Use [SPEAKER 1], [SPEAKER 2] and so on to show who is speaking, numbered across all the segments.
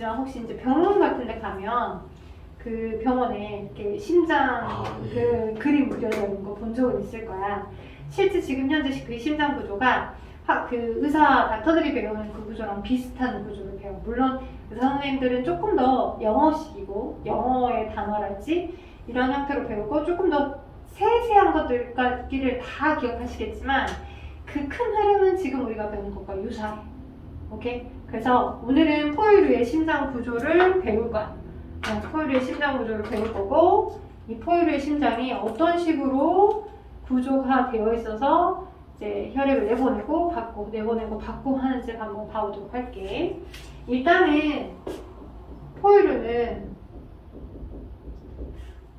[SPEAKER 1] 혹시 이제 병원 같은 데 가면 그 병원에 이렇게 심장 그 그림 그려져 있는 거 본 적은 있을 거야. 실제 지금 현재 그 심장 구조가 그 의사 닥터들이 배우는 그 구조랑 비슷한 구조를 배워. 물론 의사 선생님들은 조금 더 영어식이고 영어의 단어랄지 이런 형태로 배우고 조금 더 세세한 것들까지를 다 기억하시겠지만 그 큰 흐름은 지금 우리가 배우는 것과 유사해. 오케이? 그래서 오늘은 포유류의 심장 구조를 배울 거야. 포유류의 심장 구조를 배울 거고, 이 포유류의 심장이 어떤 식으로 구조가 되어 있어서 이제 혈액을 내보내고 받고 내보내고 받고 하는지 한번 봐보도록 할게. 일단은 포유류는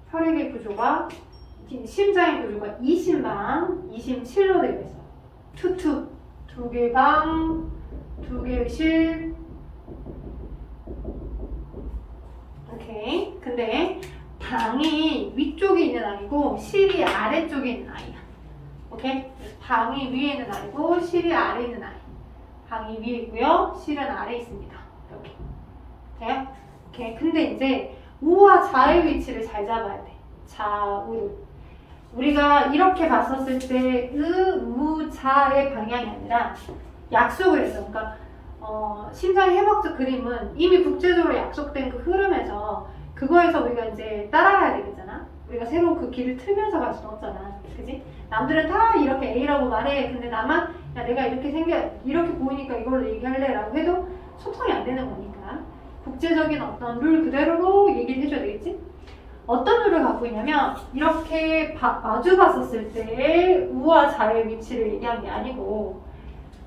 [SPEAKER 1] 혈액의 구조가 심장의 구조가 2심방, 2심7로 되어 있어. 투투, 두 개의 방, 두 개의 실. 오케이. 근데 방이 위쪽에 있는 아이고 실이 아래쪽에 있는 아이야. 오케이? 방이 위에 있는 아이고 실이 아래에 있는 아이. 방이 위에 있고요. 실은 아래에 있습니다. 이렇게. 돼요? 오케이. 근데 이제 우와 좌의 위치를 잘 잡아야 돼. 좌우로. 우리가 이렇게 봤었을 때 우, 자의 방향이 아니라 약속을 했어. 그러니까 심장의 해부학적 그림은 이미 국제적으로 약속된 그 흐름에서 그거에서 우리가 이제 따라가야 되겠잖아. 우리가 새로 그 길을 틀면서 갈 수는 없잖아. 그지? 남들은 다 이렇게 A라고 말해. 근데 나만 야 내가 이렇게 보이니까 이걸로 얘기할래 라고 해도 소통이 안 되는 거니까 국제적인 어떤 룰 그대로로 얘기를 해줘야 되겠지? 어떤 룰을 갖고 있냐면 이렇게 마주 봤었을 때 우와 자의 위치를 얘기한 게 아니고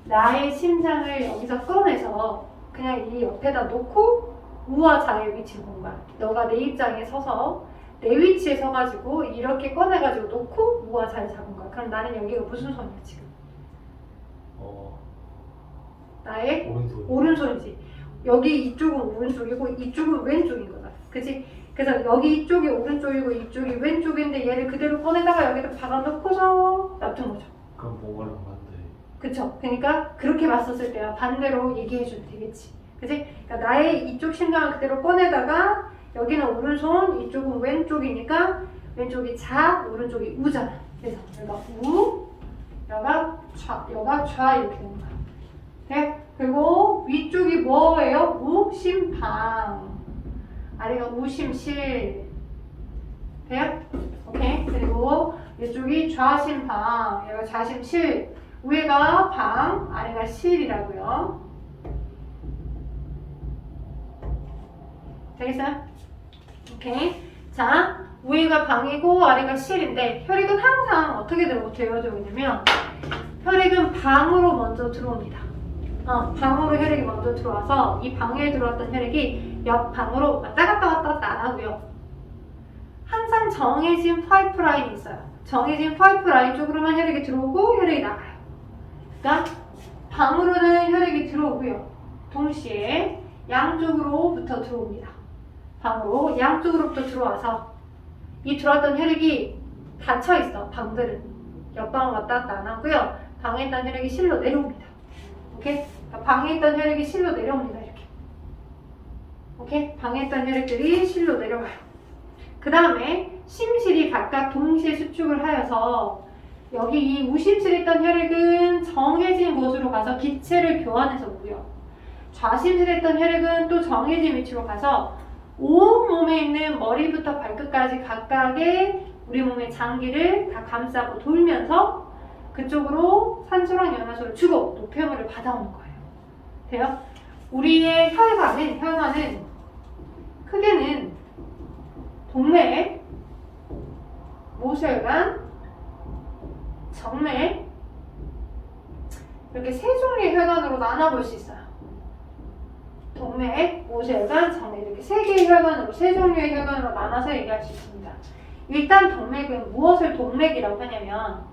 [SPEAKER 1] 나의 심장을 여기서 꺼내서 그냥 이 옆에다 놓고 우와 자의 위치를 본 거야. 너가 내 입장에 서서 내 위치에 서가지고 이렇게 꺼내가지고 놓고 우와 자를 잡은 거야. 그럼 나는 여기가 무슨 손이야 지금? 나의 오른손이지. 여기 이쪽은 오른쪽이고 이쪽은 왼쪽인 거다. 그치? 그래서 여기 이쪽이 오른쪽이고 이쪽이 왼쪽인데 얘를 그대로 꺼내다가 여기다 박아놓고서 놔둔 거죠.
[SPEAKER 2] 그럼 뭐가 반대?
[SPEAKER 1] 그쵸? 그러니까 그렇게 봤었을 때야 반대로 얘기해주면 되겠지. 그치? 그러니까 나의 이쪽 심장을 그대로 꺼내다가 여기는 오른손, 이쪽은 왼쪽이니까 왼쪽이 자, 오른쪽이 우잖아. 그래서 여기가 우, 여기가 좌 이렇게 되는 거야. 네? 그리고 위쪽이 뭐예요? 우심방. 아래가 우심실. 돼요? 오케이. 그리고 이쪽이 좌심방, 여기가 좌심실. 위에가 방, 아래가 실이라고요. 되겠어요? 오케이. 자, 위에가 방이고 아래가 실인데 혈액은 항상 어떻게 되어져 있냐면 혈액은 방으로 먼저 들어옵니다. 방으로 혈액이 먼저 들어와서 이 방에 들어왔던 혈액이 옆 방으로 왔다 갔다 안 하고요. 항상 정해진 파이프라인이 있어요. 정해진 파이프라인 쪽으로만 혈액이 들어오고 혈액이 나가요. 그러니까 방으로는 혈액이 들어오고요. 동시에 양쪽으로부터 들어옵니다. 방으로 양쪽으로부터 들어와서 이 들어왔던 혈액이 닫혀있어. 방들은 옆방을 왔다 갔다 안 하고요. 방에 있던 혈액이 실로 내려옵니다. 오케이? 그러니까 방에 있던 혈액이 실로 내려옵니다. 이렇게. 오케이? 방에 있던 혈액들이 실로 내려가요. 그 다음에 심실이 각각 동시에 수축을 하여서 여기 이 우심실에 있던 혈액은 정해진 곳으로 가서 기체를 교환해서 오고요. 좌심실에 있던 혈액은 또 정해진 위치로 가서 온몸에 있는 머리부터 발끝까지 각각의 우리 몸의 장기를 다 감싸고 돌면서 그쪽으로 산소랑 영양소를 주고 노폐물을 받아오는 거예요. 돼요? 우리의 혈관은 크게는 동맥, 모세혈관, 정맥 이렇게 세 종류의 혈관으로 나눠볼 수 있어요. 동맥, 모세혈관, 정맥 이렇게 세 개의 혈관으로 세 종류의 혈관으로 나눠서 얘기할 수 있습니다. 일단 동맥은 무엇을 동맥이라고 하냐면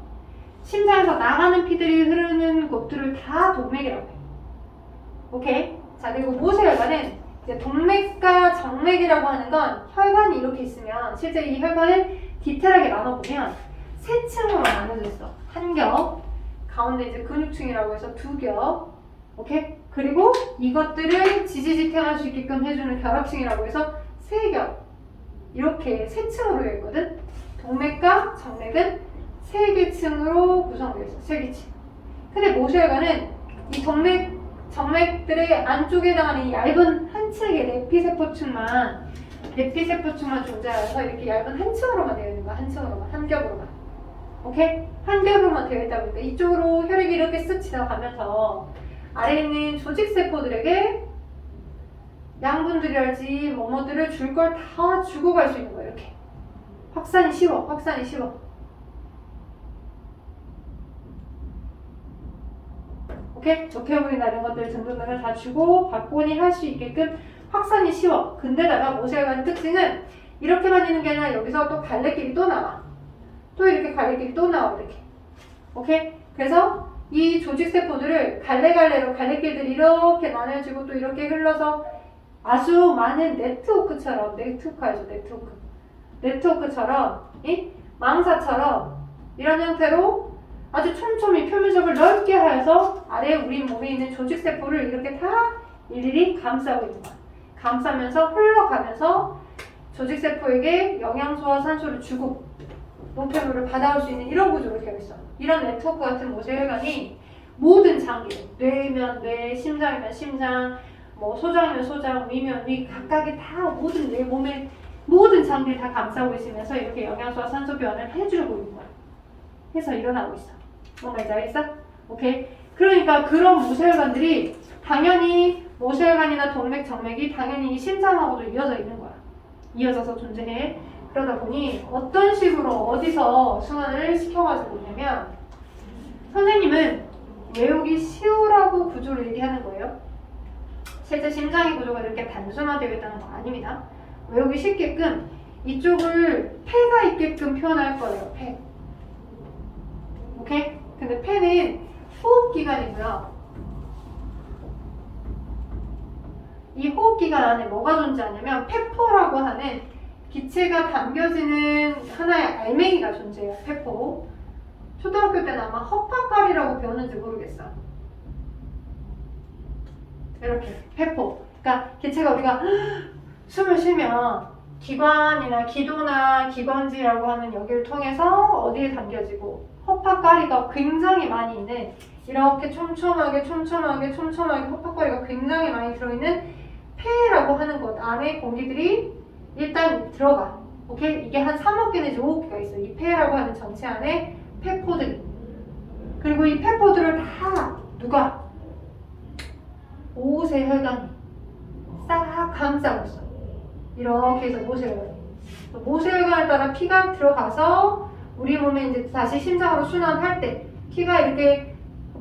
[SPEAKER 1] 심장에서 나가는 피들이 흐르는 곳들을 다 동맥이라고 해요. 오케이? 자, 그리고 모세혈관은 이제 동맥과 정맥이라고 하는 건 혈관이 이렇게 있으면 실제 이 혈관을 디테일하게 나눠보면 세 층으로 나눠져 있어. 한 겹, 가운데 이제 근육층이라고 해서 두 겹, 오케이? 그리고 이것들을 지지직행할 수 있게끔 해주는 결합층이라고 해서 세겹. 이렇게 세 층으로 되어 있거든. 동맥과 정맥은 세 개 층으로 구성되어 있어. 세 개 층. 근데 모세혈관은 이 동맥, 정맥들의 안쪽에 해당하는 이 얇은 한 층의 내피세포층만 존재해서 이렇게 얇은 한 층으로만 되어 있는 거야. 한 층으로만, 한 겹으로만. 오케이? 한 겹으로만 되어 있다 보니까 이쪽으로 혈액이 이렇게 쓱 지나가면서 아래에 있는 조직세포들에게 양분들이랄지 뭐뭐들을 줄 걸 다 주고 갈 수 있는 거야. 이렇게 확산이 쉬워. 오케이? 적혈구이나 이런 것들 등등등을 다 주고 받고니 할 수 있게끔 확산이 쉬워. 근데다가 모세혈관 특징은 이렇게만 있는 게 아니라 여기서 또 갈래길이 또 나와. 또 이렇게 갈래길이 또 나와. 이렇게. 오케이? 그래서 이 조직세포들을 갈래갈래로 갈래길들이 이렇게 나눠지고 또 이렇게 흘러서 아주 많은 네트워크처럼, 네트워크처럼, 망사처럼 이런 형태로 아주 촘촘히 표면적을 넓게 하여서 아래 우리 몸에 있는 조직세포를 이렇게 다 일일이 감싸고 있는 거야. 감싸면서 흘러가면서 조직세포에게 영양소와 산소를 주고 노폐물을 받아올 수 있는 이런 구조로 되어 있어. 이런 네트워크 같은 모세혈관이 모든 장기, 뇌면 뇌, 심장이면 심장, 뭐 소장이면 소장, 위면 위, 각각의 다 모든 내 몸의 모든 장기를 다 감싸고 있으면서 이렇게 영양소와 산소 교환을 해주고 있는 거야. 해서 일어나고 있어. 뭔가 이제 알겠어? 오케이. 그러니까 그런 모세혈관들이 당연히 모세혈관이나 동맥, 정맥이 당연히 심장하고도 이어져 있는 거야. 이어져서 존재해. 그러다 보니 어떤 식으로 어디서 순환을 시켜가지고 있냐면 선생님은 외우기 쉬우라고 구조를 얘기하는 거예요. 실제 심장의 구조가 이렇게 단순화되어 있다는 거 아닙니다. 외우기 쉽게끔 이쪽을 폐가 있게끔 표현할 거예요. 폐. 오케이? 근데 폐는 호흡기관이고요. 이 호흡기관 안에 뭐가 존재하냐면 폐포라고 하는 기체가 담겨지는 하나의 알맹이가 존재해요. 폐포. 초등학교 때는 아마 허파깔이라고 배웠는지 모르겠어. 이렇게 폐포. 그러니까 기체가 우리가 숨을 쉬면 기관이나 기도나 기관지라고 하는 여기를 통해서 어디에 담겨지고 허파까리가 굉장히 많이 있는 이렇게 촘촘하게 허파까리가 굉장히 많이 들어있는 폐라고 하는 것 안에 공기들이 일단 들어가. 오케이? 이게 한 3억 개 내지 5억 개가 있어요. 이 폐라고 하는 전체 안에 폐포들이. 그리고 이 폐포들을 다 누가? 모세혈관이 싹 감싸고 있어. 이렇게 해서 모세혈관에 따라 피가 들어가서 우리 몸에 이제 다시 심장으로 순환할 때 피가 이렇게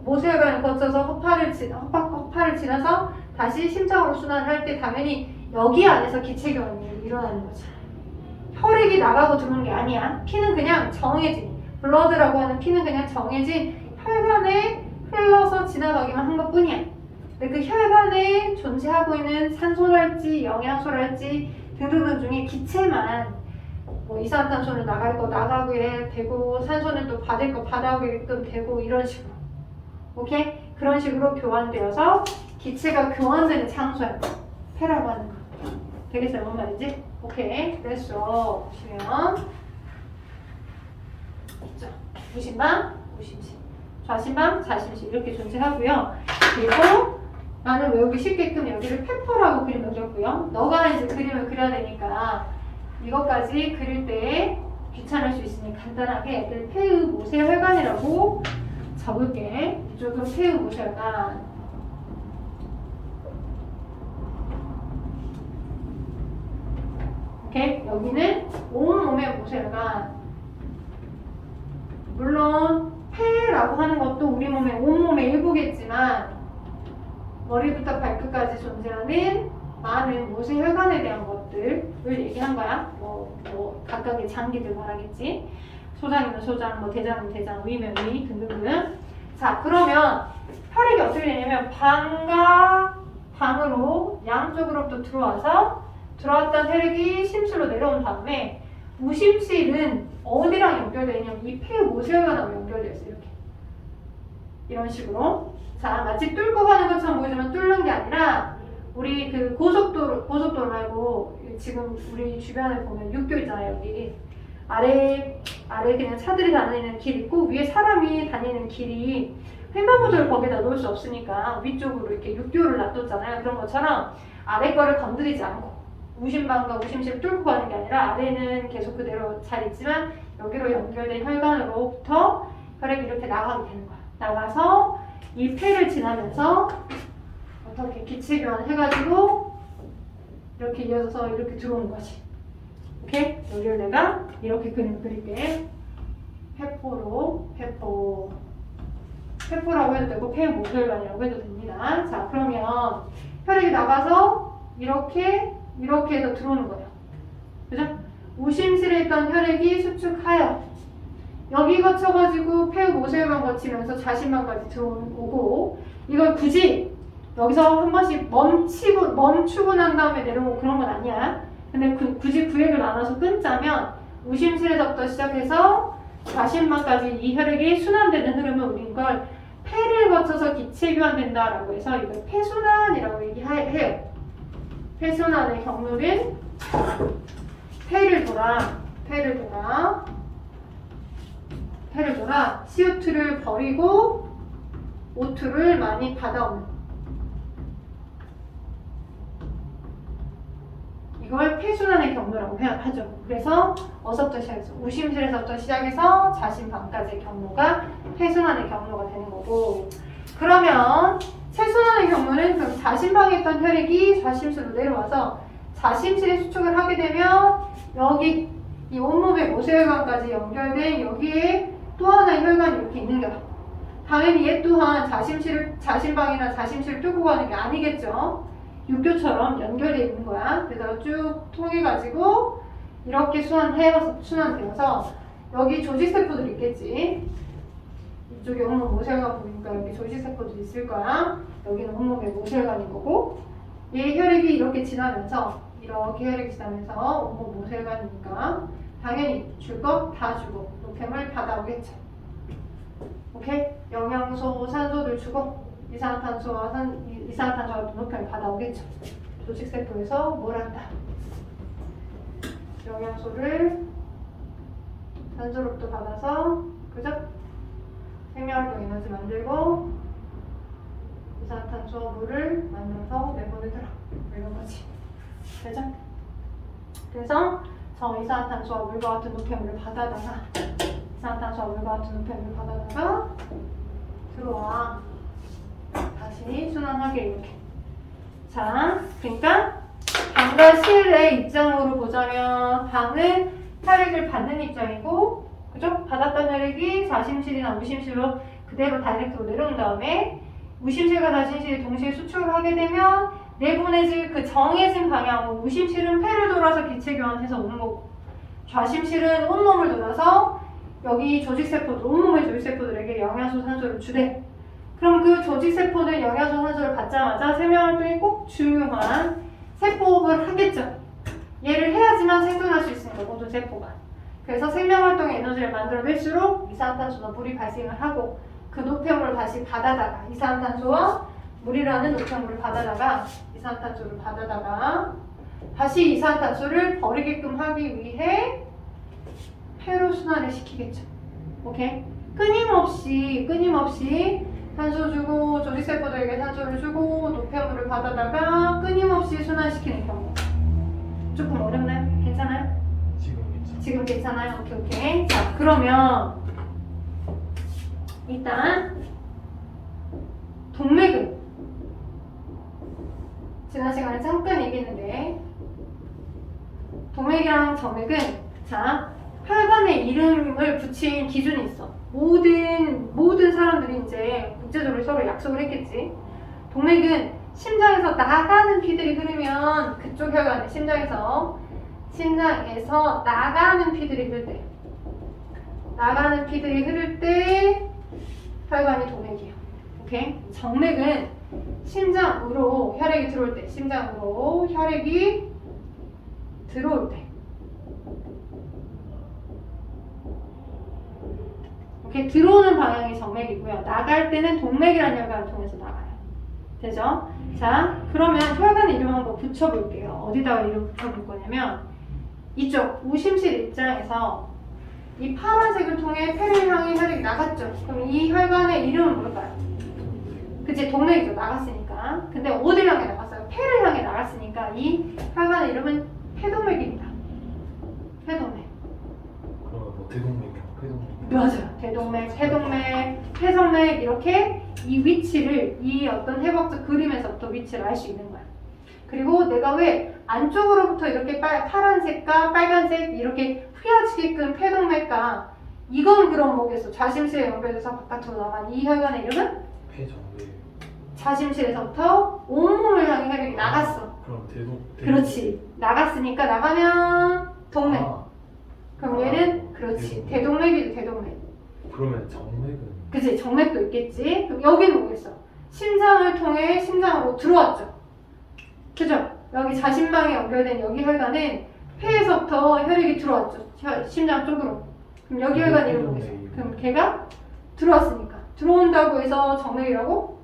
[SPEAKER 1] 모세혈관을 거쳐서 허파를 지나서 다시 심장으로 순환할 때 당연히 여기 안에서 기체 교환이 일어나는 거죠. 혈액이 나가고 들어오는 게 아니야. 피는 그냥 정해진, 블러드라고 하는 피는 그냥 정해진 혈관에 흘러서 지나가기만 한 것 뿐이야. 근데 그 혈관에 존재하고 있는 산소랄지 영양소랄지 등등등 중에 기체만 뭐 이산화탄소는 나갈 거 나가게 되고 산소는 또 받을 거 받아오게끔 되고 이런 식으로. 오케이? 그런 식으로 교환되어서 기체가 교환되는 장소야. 폐라고 하는 거. 되겠어요? 뭔 말인지? 오케이. 그래서 보시면 있죠. 무심방, 무심심. 좌심방, 좌심심 이렇게 존재하고요. 그리고 나는 외우기 쉽게끔 여기를 페퍼라고 그림 넣어줬고요. 너가 이제 그림을 그려야 되니까 이것까지 그릴 때 귀찮을 수 있으니 간단하게 애들 폐의 모세혈관이라고 적을게. 이쪽은 폐의 모세혈관. 오케이? 여기는 온몸의 모세혈관. 물론 폐라고 하는 것도 우리 몸의 온몸의 일부겠지만 머리부터 발끝까지 존재하는 많은 모세혈관에 대한 것들을 얘기한 거야. 뭐 각각의 장기들 말하겠지. 소장이면 소장, 뭐 대장이면 대장, 위면 위 등등등. 자, 그러면 혈액이 어떻게 되냐면 방과 방으로 양쪽으로부터 들어왔던 혈액이 심실로 내려온 다음에 무심실은 어디랑 연결되어 있냐면 이 폐의 모세혈관하고 연결되어 있어요. 이렇게. 이런 식으로. 자, 마치 뚫고 가는 것처럼 보이지만 뚫는 게 아니라 우리 그 고속도로 말고 지금 우리 주변에 보면 육교 있잖아요. 여기 아래 그냥 차들이 다니는 길 있고 위에 사람이 다니는 길이 횡단보도를 거기다 놓을 수 없으니까 위쪽으로 이렇게 육교를 놔뒀잖아요. 그런 것처럼 아래 거를 건드리지 않고 우심방과 우심실을 뚫고 가는 게 아니라 아래는 계속 그대로 잘 있지만 여기로 연결된 혈관으로부터 혈액이 이렇게 나가게 되는 거야. 나가서 이 폐를 지나면서 어떻게 기체교환 해가지고 이렇게 이어져서 이렇게 들어오는 거지. 오케이? 여기를 내가 이렇게 그림 그릴게. 폐포라고 해도 되고 폐모혈관이라고 해도 됩니다. 자, 그러면 혈액이 나가서 이렇게 해서 들어오는 거예요. 그죠? 우심실에 있던 혈액이 수축하여 여기 거쳐가지고 폐모혈관 거치면서 자신만까지 들어오고 이걸 굳이 여기서 한 번씩 멈추고 난 다음에 내려오고 그런 건 아니야. 근데 굳이 구획을 나눠서 끊자면 우심실에서부터 시작해서 좌심막까지 이 혈액이 순환되는 흐름을 우리 이걸 폐를 거쳐서 기체 교환된다라고 해서 이걸 폐순환이라고 얘기해요. 폐순환의 경로는 폐를 돌아 CO2를 버리고 O2를 많이 받아오는 이걸 폐순환의 경로라고 하죠. 그래서 어서부터 시작해서 우심실에서부터 시작해서 좌심방까지의 경로가 폐순환의 경로가 되는 거고 그러면 폐순환의 경로는 그럼 좌심방에 있던 혈액이 좌심실로 내려와서 좌심실에 수축을 하게 되면 여기 이 온몸의 모세혈관까지 연결된 여기에 또 하나의 혈관이 이렇게 있는 거야. 당연히 얘 또한 좌심방이나 좌심실을 뚫고 가는 게 아니겠죠. 육교처럼 연결되어 있는 거야. 그래서 쭉 통해가지고 이렇게 순환되어서 여기 조직세포들이 있겠지. 이쪽에 온몸 모세혈관 보니까 여기 조직세포들이 있을 거야. 여기는 온몸의 모세혈관인 거고 얘 혈액이 이렇게 지나면서 온몸 모세혈관이니까 당연히 줄 거 다 주고 노폐물 받아오겠죠. 오케이? 영양소, 산소를 주고 이산화탄소와 노폐물 받아오겠죠. 조직세포에서 뭘 한다? 영양소를 산소로부터 받아서 그죠? 생명활동 에너지 만들고 이산화탄소와 물을 만들어서 내보내더라. 이런 거지. 그죠? 그래서 저 이산화탄소와 물과 같은 노폐물을 받아다가 들어와. 다시 순환하게 이렇게. 자, 그러니까 방과 실의 입장으로 보자면 방은 혈액을 받는 입장이고, 그죠? 받았던 혈액이 좌심실이나 우심실로 그대로 다이렉트로 내려온 다음에 우심실과 좌심실이 동시에 수축을 하게 되면 내보내질 그 정해진 방향으로 우심실은 폐를 돌아서 기체 교환해서 오는 거고 좌심실은 온몸을 돌아서 여기 온몸의 조직세포들에게 영양소, 산소를 주대. 그럼 그 조직세포는 영양소, 산소를 받자마자 생명활동에 꼭 중요한 세포호흡을 하겠죠. 얘를 해야지만 생존할 수 있으니까 모든 세포가. 그래서 생명활동의 에너지를 만들어낼수록 이산화탄소나 물이 발생을 하고 그 노폐물을 다시 받아다가 이산화탄소와 물이라는 노폐물을 받아다가 이산화탄소를 받아다가 다시 이산화탄소를 버리게끔 하기 위해 폐로 순환을 시키겠죠. 오케이? 끊임없이 산소 주고 조직세포들에게 산소를 주고 노폐물을 받아다가 끊임없이 순환시키는 경우. 조금 어렵나요? 괜찮아요? 지금 괜찮아요? 오케이. 자, 그러면 일단 동맥은 지난 시간에 잠깐 얘기했는데 동맥이랑 정맥은 자 혈관에 이름을 붙인 기준이 있어. 모든 사람들이 이제 국제적으로 서로 약속을 했겠지. 동맥은 심장에서 나가는 피들이 흐르면 그쪽 혈관에 심장에서 나가는 피들이 흐를 때 혈관이 동맥이에요. 오케이? 정맥은 심장으로 혈액이 들어올 때 오케이? 들어오는 방향이 정맥이고요. 나갈 때는 동맥이라는 혈관을 통해서 나가요. 되죠? 자, 그러면 혈관 이름 한번 붙여볼게요. 어디다가 이름 붙여볼 거냐면 이쪽 우심실 입장에서 이 파란색을 통해 폐를 향해 혈액이 나갔죠. 그럼 이 혈관의 이름은 뭘까요? 그치, 동맥이죠. 나갔으니까. 근데 어디를 향해 나갔어요? 폐를 향해 나갔으니까 이 혈관의 이름은 폐동맥입니다. 폐동맥.
[SPEAKER 2] 그러면 뭐 대동맥이랑 폐동맥.
[SPEAKER 1] 맞아요. 대동맥, 폐동맥, 폐성맥 이렇게 이 위치를 이 어떤 해부학적 그림에서부터 위치를 알 수 있는 거야. 그리고 내가 왜 안쪽으로부터 이렇게 파란색과 빨간색 이렇게 휘어지게끔 폐동맥과 이건 그럼 뭐겠어? 좌심실에 연결돼서 바깥으로 나간 이 혈관의 이름은?
[SPEAKER 2] 폐정맥.
[SPEAKER 1] 좌심실에서부터 온몸을 향해 혈액이 나갔어.
[SPEAKER 2] 그럼 대동.
[SPEAKER 1] 그렇지. 나갔으니까 나가면 동맥. 그럼 얘는 그렇지. 대동맥이지, 대동맥.
[SPEAKER 2] 그러면 정맥은?
[SPEAKER 1] 그치, 정맥도 있겠지. 그럼 여기는 뭐겠어? 심장을 통해 심장으로 들어왔죠. 그죠? 여기 자심방에 연결된 여기 혈관은 폐에서부터 혈액이 들어왔죠. 심장 쪽으로. 그럼 여기 혈관 이름 뭐겠어? 그럼 걔가 들어왔으니까. 들어온다고 해서 정맥이라고?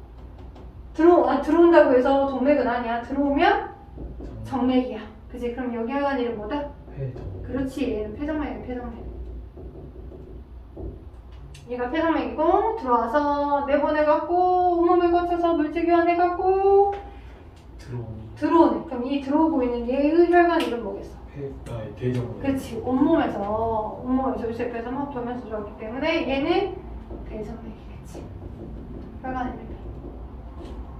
[SPEAKER 1] 들어온다고 해서 동맥은 아니야. 들어오면 정맥이야. 그치? 그럼 여기 혈관 이름 뭐다?
[SPEAKER 2] 폐정맥.
[SPEAKER 1] 그렇지. 얘는 폐정맥이야, 폐정맥. 얘가 폐정맥이고 들어와서 내보내갖고 온몸을 거쳐서 물질 교환해갖고 들어오네. 그럼 이 들어오고 있는 얘의 혈관 이름 뭐겠어?
[SPEAKER 2] 대정맥.
[SPEAKER 1] 그렇지. 온몸에서 시작해서 막 돌면서 들어왔기 때문에 얘는 대정맥이겠지. 혈관 이름.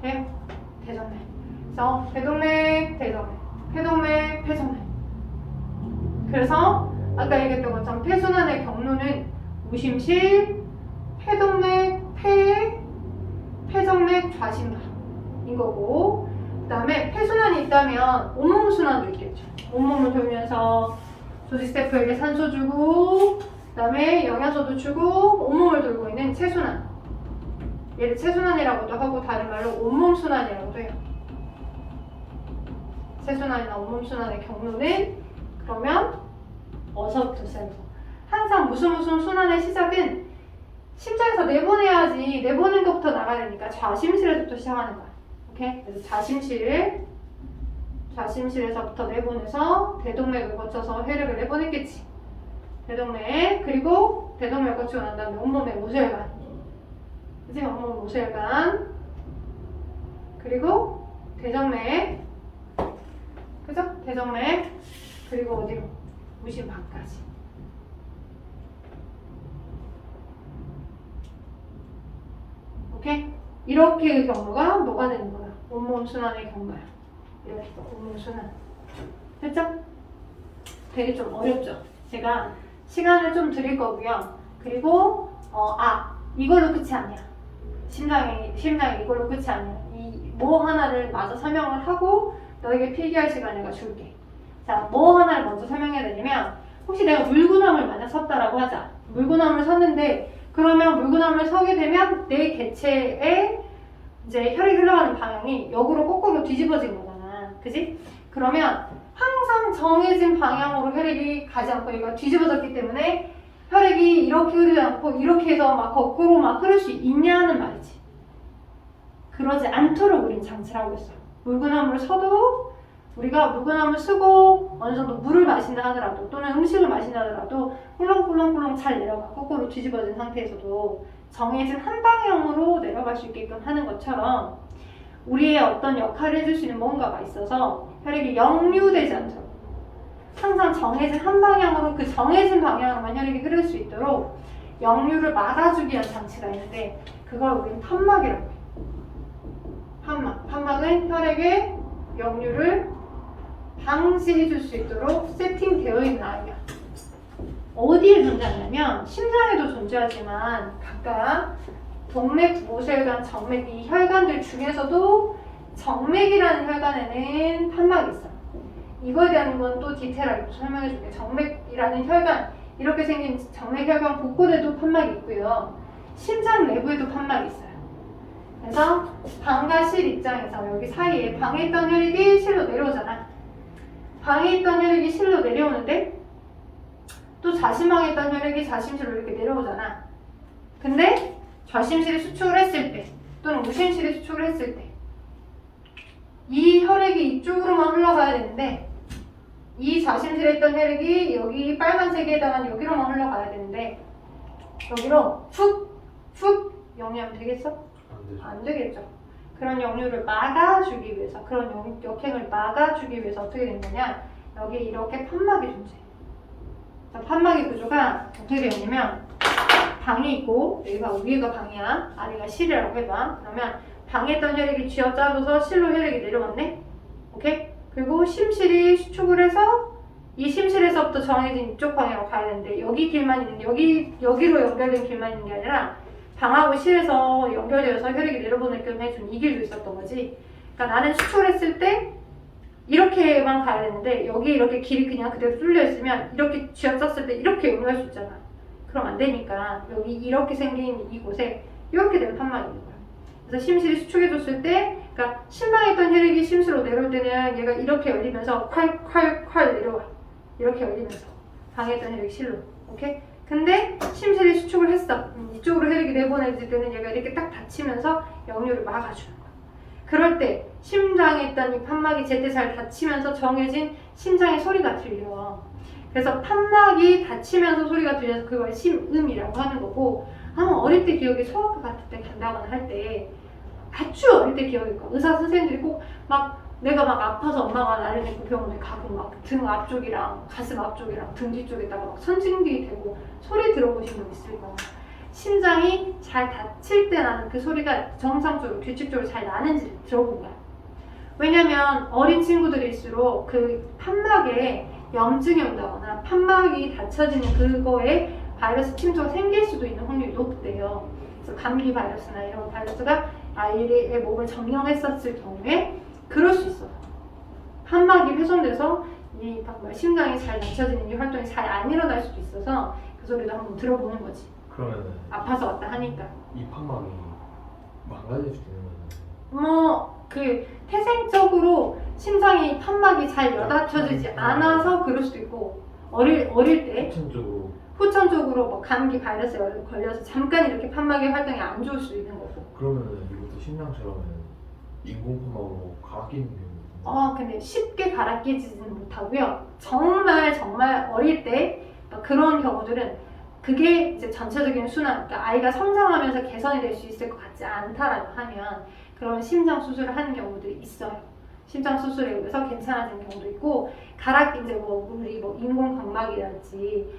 [SPEAKER 1] 네? 대정맥. 그래서 대동맥, 대정맥, 폐동맥, 폐정맥. 그래서 아까 얘기했던 것처럼 폐순환의 경로는 우심실, 폐동맥, 폐정맥, 좌심방인 거고, 그 다음에 폐순환이 있다면 온몸 순환도 있겠죠. 온몸을 돌면서 조직 세포에게 산소 주고, 그 다음에 영양소도 주고, 온몸을 돌고 있는 체순환. 얘를 체순환이라고도 하고 다른 말로 온몸 순환이라고도 해요. 체순환이나 온몸 순환의 경로는 그러면 어서부터 시작해서 항상 무슨 순환의 시작은 심장에서 내보내야지. 내보낸 것부터 나가야 되니까 좌심실에서부터 시작하는 거야. 오케이? 그래서 좌심실에서부터 내보내서 대동맥을 거쳐서 혈액을 내보냈겠지. 대동맥, 그리고 대동맥 거치고 난 다음에 온몸의 모세혈관. 그치? 온몸 모세혈관. 그리고 대정맥. 그죠? 대정맥. 그리고 어디로? 무심방까지. 오케이? 이렇게 경로가 뭐가 되는 거야? 온몸 순환의 경로야. 이렇게 온몸 순환. 됐죠? 되게 좀 어렵죠? 제가 시간을 좀 드릴 거고요. 그리고 이걸로 끝이 아니야. 심장이 이걸로 끝이 아니야. 이 뭐 하나를 마저 설명을 하고 너에게 필기할 시간을 내가 줄게. 자, 뭐 하나를 먼저 설명해야 되냐면 혹시 내가 물구나무를 만약 섰다라고 하자. 물구나무를 섰는데 그러면 물구나무를 서게 되면 내 개체에 이제 혈액이 흘러가는 방향이 역으로 거꾸로 뒤집어진 거잖아. 그지? 그러면 항상 정해진 방향으로 혈액이 가지 않고 얘가 뒤집어졌기 때문에 혈액이 이렇게 흐르지 않고 이렇게 해서 막 거꾸로 막 흐를 수 있냐는 말이지. 그러지 않도록 우린 장치를 하고 있어. 물구나무를 서도 우리가 물구나무를 쓰고 어느 정도 물을 마신다 하더라도 또는 음식을 마신다 하더라도 꿀렁꿀렁꿀렁 잘 내려가 거꾸로 뒤집어진 상태에서도 정해진 한 방향으로 내려갈 수 있게끔 하는 것처럼 우리의 어떤 역할을 해줄 수 있는 뭔가가 있어서 혈액이 역류되지 않도록 항상 정해진 한 방향으로 그 정해진 방향으로만 혈액이 흐를 수 있도록 역류를 막아주기 위한 장치가 있는데 그걸 우리는 판막이라고 해요. 판막은 혈액의 역류를 방지해줄 수 있도록 세팅되어 있는 아이야. 어디에 존재하냐면 심장에도 존재하지만 각각 동맥, 모세혈관, 정맥 이 혈관들 중에서도 정맥이라는 혈관에는 판막이 있어. 이거에 대한 건 또 디테일하게 설명해 줄게. 정맥이라는 혈관, 이렇게 생긴 정맥혈관 곳곳에도 판막이 있고요. 심장 내부에도 판막이 있어요. 그래서 방과 실 입장에서 여기 사이에 방에 있던 혈액이 실로 내려오잖아. 방에 있던 혈액이 실로 내려오는데 또 자심방에 있던 혈액이 자심실로 이렇게 내려오잖아. 근데 좌심실에 수축을 했을 때 또는 우심실에 수축을 했을 때 이 혈액이 이쪽으로만 흘러가야 되는데 이 좌심실에 있던 혈액이 여기 빨간색에 해당하는 여기로만 흘러가야 되는데 여기로 훅 역류하면 되겠어?
[SPEAKER 2] 안 되죠.
[SPEAKER 1] 안 되겠죠. 그런 역류를 막아주기 위해서, 그런 역행을 막아주기 위해서 어떻게 된 거냐? 여기 이렇게 판막이 존재해요. 자, 판막의 구조가 어떻게 되냐면 방이 있고 여기가 위에가 방이야, 아래가 실이라고 해봐. 그러면 방에 있던 혈액이 쥐어짜져서 실로 혈액이 내려왔네. 오케이? 그리고 심실이 수축을 해서 이 심실에서부터 정해진 이쪽 방향으로 가야 되는데 여기 길만 있는 여기로 연결된 길만 있는 게 아니라 방하고 실에서 연결되어서 혈액이 내려보내게끔 해준 이 길도 있었던 거지. 그러니까 나는 수축을 했을 때 이렇게만 가야 되는데 여기 이렇게 길이 그냥 그대로 뚫려 있으면 이렇게 쥐어짰을 때 이렇게 연결할 수 있잖아. 그럼 안 되니까 여기 이렇게 생긴 이곳에 이렇게 된 판막이 있는 거야. 그래서 심실이 수축해줬을 때, 그러니까 심방에 있던 혈액이 심실로 내려올 때는 얘가 이렇게 열리면서 콸 내려와. 이렇게 열리면서 방에 있던 혈액이 실로. 오케이? 근데 심실이 수축을 했어. 이쪽으로 혈액이 내보내질 때는 얘가 이렇게 딱 닫히면서 역류를 막아주는 거야. 그럴 때 심장에 있던 이 판막이 제때 잘 닫히면서 정해진 심장의 소리가 들려. 그래서 판막이 닫히면서 소리가 들려서 그걸 심음이라고 하는 거고, 아마 어릴 때 기억이 소아과 같은 때 간다거나 할 때 아주 어릴 때 기억일 거야. 의사 선생님들이 꼭 막 내가 막 아파서 엄마가 나를 데리고 병원에 가고 막 등 앞쪽이랑 가슴 앞쪽이랑 등 뒤쪽에다가 막 선진기 대고 소리 들어보신 분 있을 거야. 심장이 잘 닫힐 때 나는 그 소리가 정상적으로 규칙적으로 잘 나는지 들어본 거야. 왜냐면 어린 친구들일수록 그 판막에 염증이 온다거나 판막이 닫혀지는 그거에 바이러스 침투가 생길 수도 있는 확률이 높대요. 그래서 감기 바이러스나 이런 바이러스가 아이의 몸을 점령했었을 경우에 그럴 수 있어요. 판막이 훼손돼서 이 심장이 잘 닫혀지는 이 활동이 잘 안 일어날 수도 있어서 그 소리도 한번 들어보는 거지.
[SPEAKER 2] 그러면은
[SPEAKER 1] 아파서 왔다 하니까.
[SPEAKER 2] 이 판막이 망가질 수 있는 거는
[SPEAKER 1] 그 태생적으로 심장이 판막이 잘 여닫혀지지 않아서 그럴 수도 있고 어릴 때 후천적으로 뭐 감기 바이러스에 걸려서 잠깐 이렇게 판막의 활동이 안 좋을 수도 있는 거고.
[SPEAKER 2] 그러면은 이것도 심장처럼 인공 판막으로 갈아 끼는 경우.
[SPEAKER 1] 근데 쉽게 갈아 끼지는 못하고요. 정말 어릴 때 그런 경우들은 그게 이제 전체적인 순환, 그러니까 아이가 성장하면서 개선이 될 수 있을 것 같지 않다라고 하면 그런 심장 수술을 하는 경우들이 있어요. 심장 수술에 의해서 괜찮아진 경우도 있고, 이제 우리 인공 각막이랄지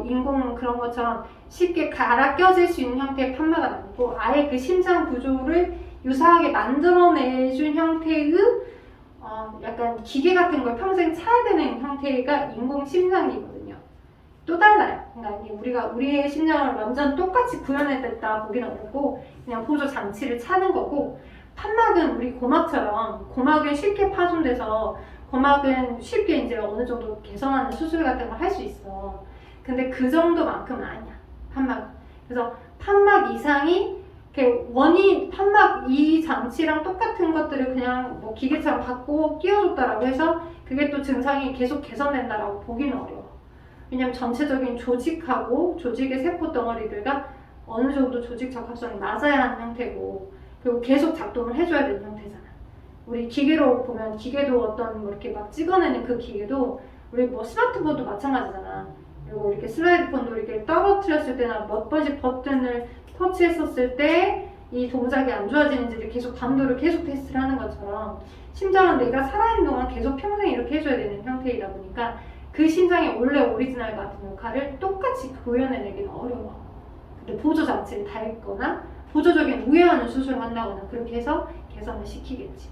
[SPEAKER 1] 인공 그런 것처럼 쉽게 갈아 껴질 수 있는 형태의 판막은 아니고 아예 그 심장 구조를 유사하게 만들어내준 형태의 약간 기계 같은 걸 평생 차야 되는 형태가 인공 심장이거든요. 또 달라요. 그러니까 우리의 심장을 완전 똑같이 구현했다 보기는 어렵고 그냥 보조 장치를 차는 거고, 판막은 우리 고막은 쉽게 파손돼서 고막은 쉽게 이제 어느 정도 개선하는 수술 같은 걸 할 수 있어. 근데 그 정도만큼은 아니야, 판막은. 그래서 판막 이상이 판막 이 장치랑 똑같은 것들을 그냥 기계처럼 받고 끼워줬다라고 해서 그게 또 증상이 계속 개선된다라고 보기는 어려워. 왜냐면 전체적인 조직하고 조직의 세포 덩어리들과 어느 정도 조직 적합성이 낮아야 하는 형태고, 그리고 계속 작동을 해줘야 되는 형태잖아. 우리 기계로 보면 기계도 어떤 이렇게 막 찍어내는 그 기계도 우리 스마트폰도 마찬가지잖아. 그리고 이렇게 슬라이드폰도 이렇게 떨어뜨렸을 때나 몇 번씩 버튼을 터치했었을 때 이 동작이 안 좋아지는지를 계속 감도를 계속 테스트를 하는 것처럼 심장은 내가 살아있는 동안 계속 평생 이렇게 해줘야 되는 형태이다 보니까 그 심장의 원래 오리지널 같은 역할을 똑같이 구현해내기는 어려워. 근데 보조 장치를 달거나 보조적인 우회하는 수술을 한다거나 그렇게 해서 개선을 시키겠지.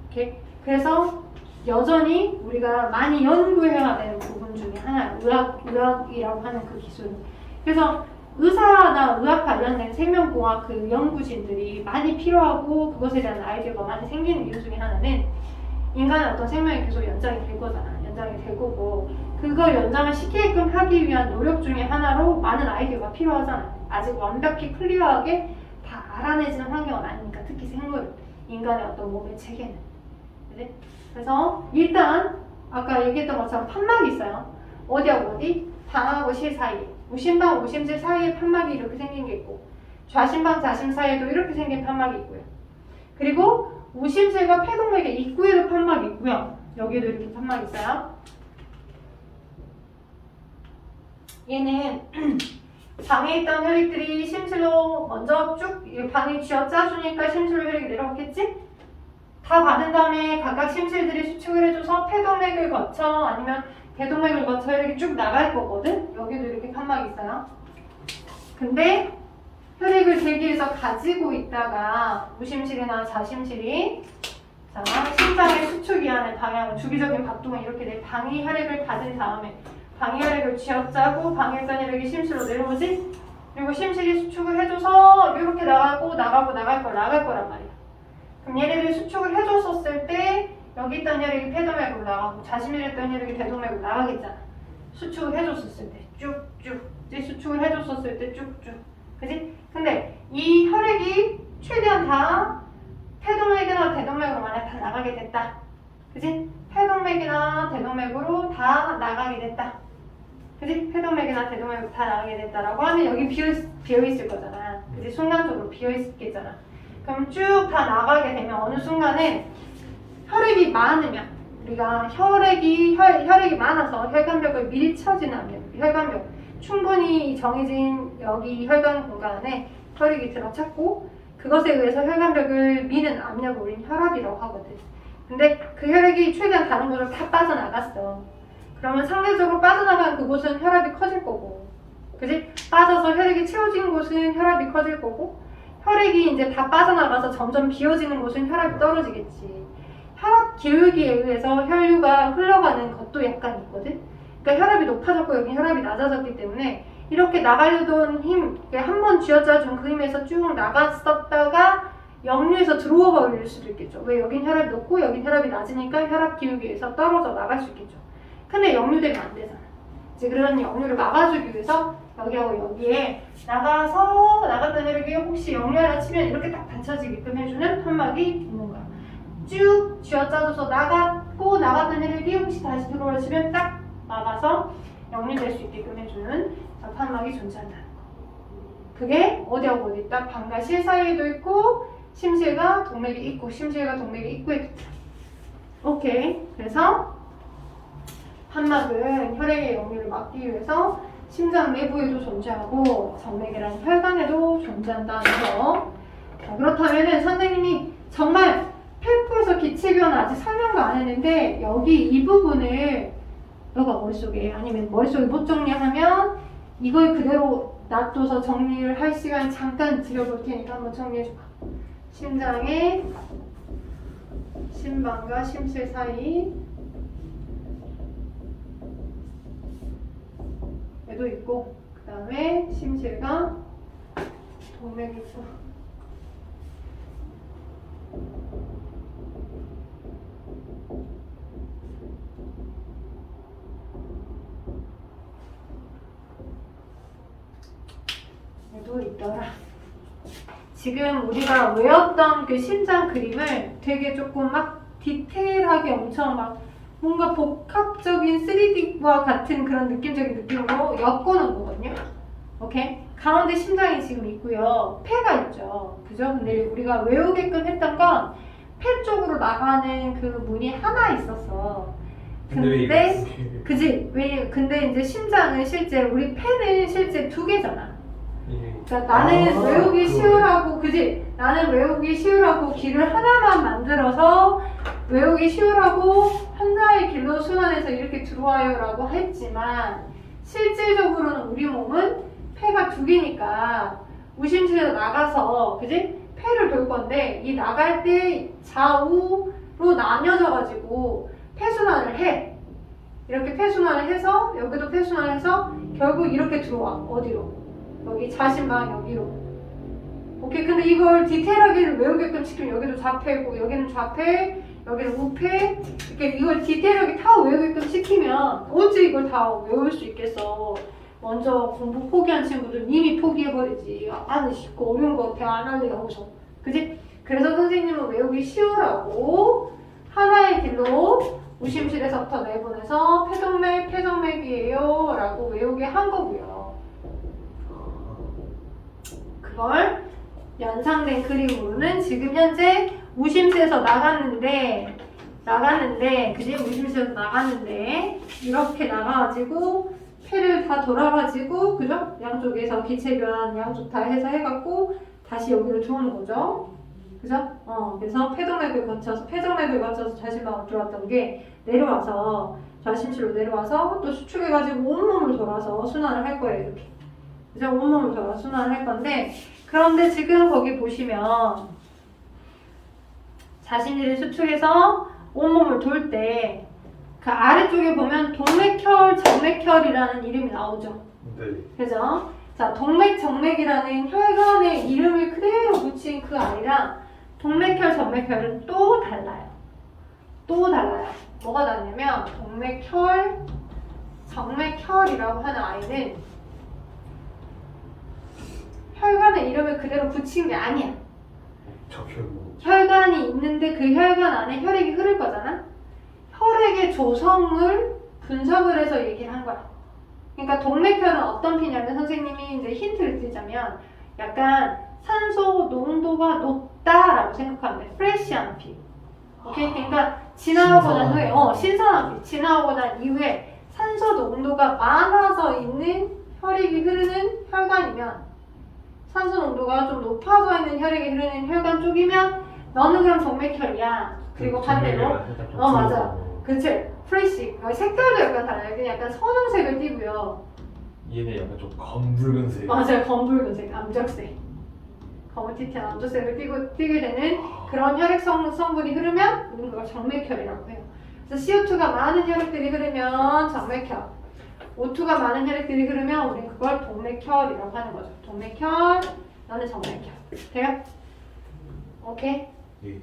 [SPEAKER 1] 오케이? 그래서 여전히 우리가 많이 연구해야 되는 부분 중에 하나예요. 의학이라고 하는 그 기술은. 그래서 의사나 의학 관련된 생명공학 그 연구진들이 많이 필요하고 그것에 대한 아이디어가 많이 생기는 이유 중에 하나는 인간의 어떤 생명이 계속 연장이 될 거잖아. 연장이 될 거고 그걸 연장을 시키게끔 하기 위한 노력 중에 하나로 많은 아이디어가 필요하잖아. 아직 완벽히 클리어하게 다 알아내지는 환경은 아니니까, 특히 생물, 인간의 어떤 몸의 체계는. 네? 그래서 일단 아까 얘기했던 것처럼 판막이 있어요. 어디하고 어디? 방하고 실 사이에. 우심방, 우심실 사이에 판막이 이렇게 생긴 게 있고, 좌심방 좌심 사이에도 이렇게 생긴 판막이 있고요. 그리고 우심실과 폐동맥의 입구에도 판막이 있고요. 여기도 이렇게 판막이 있어요. 얘는 방에 있던 혈액들이 심실로 먼저 쭉 방에 쥐어짜주니까 심실로 혈액이 내려왔겠지? 다 받은 다음에 각각 심실들이 수축을 해줘서 폐동맥을 거쳐 아니면 대동맥을 거쳐 혈액이 쭉 나갈 거거든? 여기도 이렇게 판막이 있어요. 근데 혈액을 대기에서 가지고 있다가 우심실이나 좌심실이 자, 심장의 수축이하는 방향을 주기적인 박동을 이렇게 내 방위 혈액을 받은 다음에 방위 혈액을 쥐어짜고 방위 있던 혈액이 심실로 내려오지? 그리고 심실이 수축을 해줘서 이렇게 나갈 거란 말이야. 그럼 얘네들이 수축을 해줬었을 때 여기 있던 혈액이 폐동맥으로 나가고 좌심실에 있던 혈액이 대동맥으로 나가겠잖아. 수축을 해줬었을 때 쭉쭉 수축을 해줬었을 때 쭉쭉 그지? 근데 이 혈액이 최대한 다 폐동맥이나 대동맥으로 만약 다 나가게 됐다. 그지? 폐동맥이나 대동맥으로 다 나가게 됐다. 그지? 폐동맥이나 대동맥으로 다 나가게 됐다라고 하면 여기 비어있을 거잖아. 그지? 순간적으로 비어있겠잖아. 그럼 쭉 다 나가게 되면 어느 순간에 혈액이 많으면 우리가 혈액이 많아서 혈관벽을 밀쳐지는 혈관벽 충분히 정해진 여기 혈관 공간에 혈액이 들어찼고 그것에 의해서 혈관벽을 미는 압력을 우린 혈압이라고 하거든. 근데 그 혈액이 최대한 다른 곳으로 다 빠져나갔어. 그러면 상대적으로 빠져나간 그곳은 혈압이 커질 거고 그지? 빠져서 혈액이 채워진 곳은 혈압이 커질 거고 혈액이 이제 다 빠져나가서 점점 비어지는 곳은 혈압이 떨어지겠지. 혈압 기울기에 의해서 혈류가 흘러가는 것도 약간 있거든. 그러니까 혈압이 높아졌고 여기 혈압이 낮아졌기 때문에 이렇게 나가려던 힘, 한 번 쥐어짜준 그 힘에서 쭉 나갔었다가 역류해서 들어와 버릴 수도 있겠죠. 왜 여긴 혈압이 높고 여긴 혈압이 낮으니까 혈압 기울기에서 떨어져 나갈 수 있겠죠. 근데 역류되면 안 되잖아. 이제 그런 역류를 막아주기 위해서 여기하고 여기에 나갔던 혈액이 혹시 역류하나 치면 이렇게 딱 받쳐지게끔 해주는 판막이 있는 거야. 쭉 쥐어짜줘서 나갔던 혈액이 혹시 다시 들어오려 치면 딱 막아서 역류될 수 있게끔 해주는 판막이 존재한다는 거. 그게 어디하고 어디 있다? 방과 실 사이에도 있고 심실과 동맥이 있고 심실과 동맥이 입구에도 있다. 오케이. 그래서 판막은 혈액의 역류를 막기 위해서 심장 내부에도 존재하고 정맥이라는 혈관에도 존재한다는 거. 자, 그렇다면은 선생님이 정말 펠프에서 기체교환을 아직 설명도 안 했는데 여기 이 부분을 너가 머릿속에 아니면 머릿속에 못 정리하면 이걸 그대로 놔둬서 정리를 할 시간 잠깐 드려볼 테니까 한번 정리해줘봐. 심장의 심방과 심실 사이 에도 있고 그 다음에 심실과 동맥이 있고 에도 있더라. 지금 우리가 외웠던 그 심장 그림을 되게 조금 막 디테일하게 엄청 막 뭔가 복합적인 3D와 같은 그런 느낌적인 느낌으로 엮어놓은 거거든요. 오케이? 가운데 심장이 지금 있고요. 폐가 있죠. 그죠? 근데 우리가 외우게끔 했던 건 폐 쪽으로 나가는 그 문이 하나 있었어. 근데 그지? 근데 이제 심장은 실제 우리 폐는 실제 2개잖아. 그러니까 나는 외우기 쉬우라고 그지? 나는 외우기 쉬우라고 길을 하나만 만들어서 외우기 쉬우라고 하나의 길로 순환해서 이렇게 들어와요 라고 했지만 실질적으로는 우리 몸은 폐가 2개니까 우심실에서 나가서 그지? 폐를 돌 건데 이 나갈 때 좌우로 나뉘어져 가지고 폐순환을 해. 이렇게 폐순환을 해서 여기도 폐순환을 해서 결국 이렇게 들어와. 어디로? 여기 좌심방 여기로. 오케이. 근데 이걸 디테일하게 외우게끔 시키면 여기도 좌폐고 여기는 좌폐 여기는 우폐 이렇게 이걸 디테일하게 다 외우게끔 시키면 언제 이걸 다 외울 수 있겠어. 먼저 공부 포기한 친구들 이미 포기해버리지. 안 쉽고 어려운 거 대화 안 할래 하고서 그지? 그래서 선생님은 외우기 쉬우라고 하나의 길로 우심실에서부터 내보내서 폐동맥이에요 라고 외우게 한 거고요. 이걸 연상된 그림으로는 지금 현재 우심세에서 나갔는데 그지? 우심세에서 나갔는데 이렇게 나가가지고 패를 다 돌아가지고 그죠? 양쪽에서 기체 교환 양쪽 다 해서 해갖고 다시 여기로 들어오는 거죠. 그죠? 그래서 폐동맥을 거쳐서 좌심방으로 들어왔던 게 내려와서 좌심실로 내려와서 또 수축해가지고 온몸을 돌아서 순환을 할 거예요. 이렇게. 그죠? 온몸을 돌아서 순환을 할 건데 그런데 지금 거기 보시면 자신들이 수축해서 온몸을 돌 때 그 아래쪽에 보면 동맥혈, 정맥혈이라는 이름이 나오죠.
[SPEAKER 2] 네.
[SPEAKER 1] 그죠? 자, 동맥, 정맥이라는 혈관의 이름을 그대로 붙인 그 아이랑 동맥혈, 정맥혈은 또 달라요. 또 달라요. 뭐가 다르냐면 동맥혈, 정맥혈이라고 하는 아이는 혈관의 이름을 그대로 붙인 게 아니야.
[SPEAKER 2] 적혈구.
[SPEAKER 1] 혈관이 있는데 그 혈관 안에 혈액이 흐를 거잖아? 혈액의 조성을 분석을 해서 얘기를 한 거야. 그러니까 동맥혈은 어떤 피냐면 선생님이 이제 힌트를 드리자면 약간 산소 농도가 높다라고 생각하면 돼. 프레시한 피. 오케이? 그러니까 지나고 난 후에 신선한 피. 지나고 난 이후에 산소 농도가 많아서 있는 혈액이 흐르는 혈관이면 산소 농도가 좀 높아져 있는 혈액이 흐르는 혈관 쪽이면 너는 그럼 정맥혈이야. 그리고 반대로 맞아. 그치? 프레시. 색깔도 약간 달라요. 그냥 약간 선홍색을 띠고요.
[SPEAKER 2] 얘네 약간 좀 검붉은색.
[SPEAKER 1] 맞아요. 검붉은색, 암적색. 검은티티한 암적색을 띠게 되는 그런 혈액 성분이 흐르면 우리는 그걸 정맥혈이라고 해요. 그래서 CO2가 많은 혈액들이 흐르면 정맥혈, O2가 많은 혈액들이 흐르면 우리는 그걸 동맥혈이라고 하는 거죠. 동맥혈, 너는 정맥혈. 돼요? 오케이?
[SPEAKER 2] 예.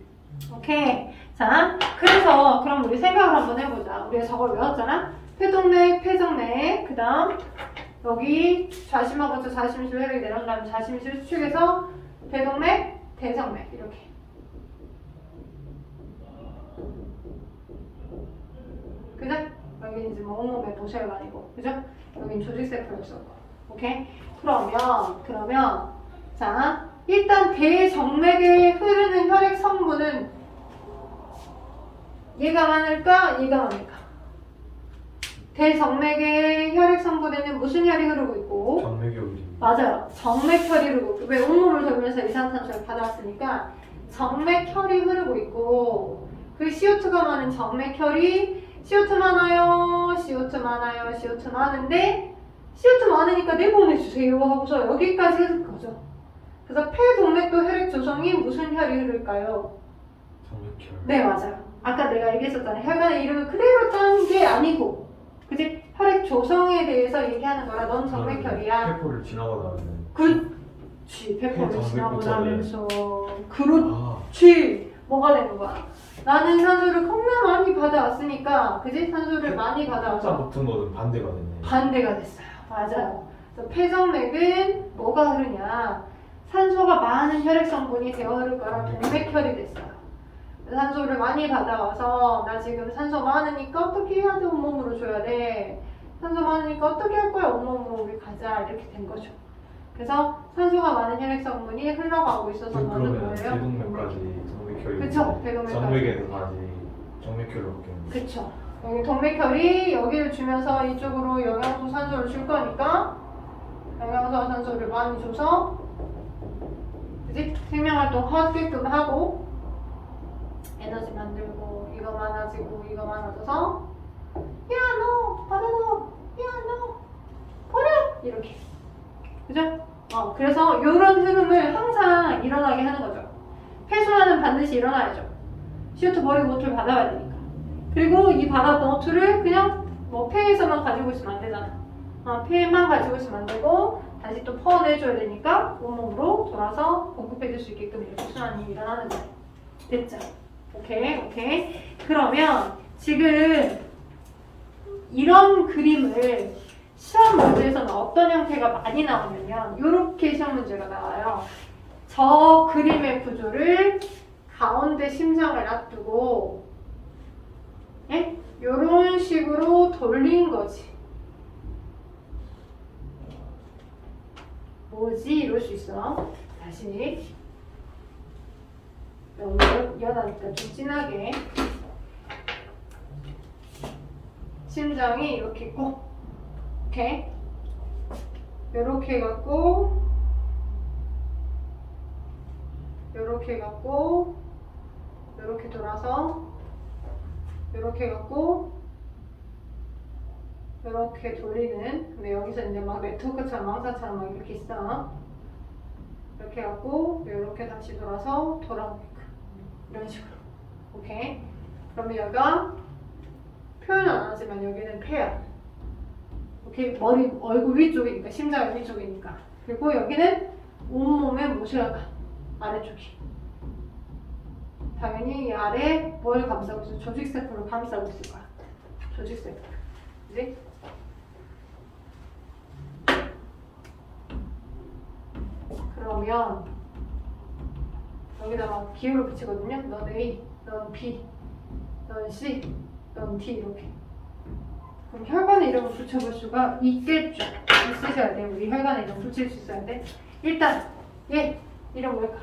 [SPEAKER 1] 오케이. 자, 그래서 그럼 우리 생각을 한번 해보자. 우리가 저걸 외웠잖아? 폐동맥, 폐정맥, 그 다음 여기 좌심하고 거쳐 좌심실 혈액이 내려온 다음에 좌심실 수축해서 대동맥, 대정맥 이렇게. 그죠? 여기 이제 뭐 온몸에 모세혈관이고, 그죠? 여긴 조직세포를 썼고. 오케이? 그러면 자, 일단 대정맥에 흐르는 혈액 성분은 얘가 많을까? 얘가 많을까? 대정맥의 혈액 성분에는 무슨 혈이 흐르고 있고?
[SPEAKER 2] 정맥혈이.
[SPEAKER 1] 맞아요. 정맥혈이 흐르고 있고. 왜 온몸을 돌면서 이산화탄소를 받아왔으니까 정맥혈이 흐르고 있고 그 CO2가 많은 정맥혈이 CO2 많아요. CO2 많아요. CO2 많은데 CO2 많으니까 내보내주세요 하고서 여기까지 해줄 거죠. 그래서 폐동맥도 혈액 조성이 무슨 혈이 흐를까요?
[SPEAKER 2] 정맥혈.
[SPEAKER 1] 네, 맞아요. 아까 내가 얘기했었잖아요. 혈관의 이름을 그대로 짠 게 아니고, 그치? 혈액 조성에 대해서 얘기하는 거라 넌 정맥혈이야.
[SPEAKER 2] 폐포를 지나가다는.
[SPEAKER 1] 그렇지. 폐포를 지나고 나면서.
[SPEAKER 2] 아,
[SPEAKER 1] 그렇지. 뭐가 되는 거야? 나는 산소를 겁나 많이 받아왔으니까, 그치? 산소를 많이
[SPEAKER 2] 한자
[SPEAKER 1] 받아와서
[SPEAKER 2] 붙은 거는 반대가 됐네.
[SPEAKER 1] 반대가 됐어요. 맞아요. 그래서 폐정맥은 뭐가 흐르냐? 산소가 많은 혈액 성분이 되어 흐를 거라 동맥혈이 됐어요. 산소를 많이 받아와서 나 지금 산소 많으니까 어떻게 해야 돼? 온몸으로 줘야 돼. 산소 많으니까 어떻게 할 거야? 온몸으로 우리 가자. 이렇게 된 거죠. 그래서 산소가 많은 혈액 성분이 흘러가고 있어서 너는
[SPEAKER 2] 그러면
[SPEAKER 1] 뭐예요?
[SPEAKER 2] 대동맥까지 정맥혈이.
[SPEAKER 1] 그쵸, 대동맥까지.
[SPEAKER 2] 정맥에서까지 정맥혈로 바뀌는.
[SPEAKER 1] 그쵸. 여기 동맥혈이 여기를 주면서 이쪽으로 영양소 산소를 줄 거니까 영양소와 산소를 많이 줘서 그치? 생명활동 하게끔 하고 에너지 만들고 이거 많아지고 이거 많아져서 야 너 받아서 야 너 버려 이렇게 그죠? 그래서 이런 흐름을 항상 일어나게 하는 거죠. 폐순환은 반드시 일어나야죠. CO2 버리고 O2를 받아야 되니까. 그리고 이 받았던 O2를 그냥 뭐 폐에서만 가지고 있으면 안 되잖아. 폐만 가지고 있으면 안 되고 다시 또 퍼내줘야 되니까 온몸으로 돌아서 공급해줄 수 있게끔 이렇게 순환이 일어나는 거예요. 됐죠? 오케이. 그러면 지금 이런 그림을 시험 문제에서는 어떤 형태가 많이 나오냐면 이렇게 시험 문제가 나와요. 저 그림의 구조를 가운데 심장을 놔두고 이런 식으로 돌린 거지. 뭐지? 이럴 수 있어. 다시 너무 연하니까 좀 진하게 심장이 이렇게 있고 오케이 요렇게 해갖고 요렇게 해갖고 요렇게 돌아서 요렇게 해갖고 요렇게 돌리는 근데 여기서 이제 막 네트워크처럼 왕사처럼 막 이렇게 있어 이렇게 해갖고 요렇게 다시 돌아서 돌아오게끔 이런 식으로 오케이 그러면 여기가 표현은 안 하지만 여기는 폐야 오케이 머리 얼굴 위쪽이니까 심장 위쪽이니까 그리고 여기는 온몸의 모세혈관 아래쪽이 당연히 이 아래 뭘 감싸고 있어? 조직세포를 감싸고 있을 거야 조직세포 그지? 그러면 여기다가 기호를 붙이거든요 넌 A, 넌 B, 넌 C, 넌 D 이렇게 그럼 혈관의 이름을 붙여볼 수가 있겠죠 있으셔야 돼요 우리 혈관의 이름 붙일 수 있어야 돼 일단 얘 이름 뭘까?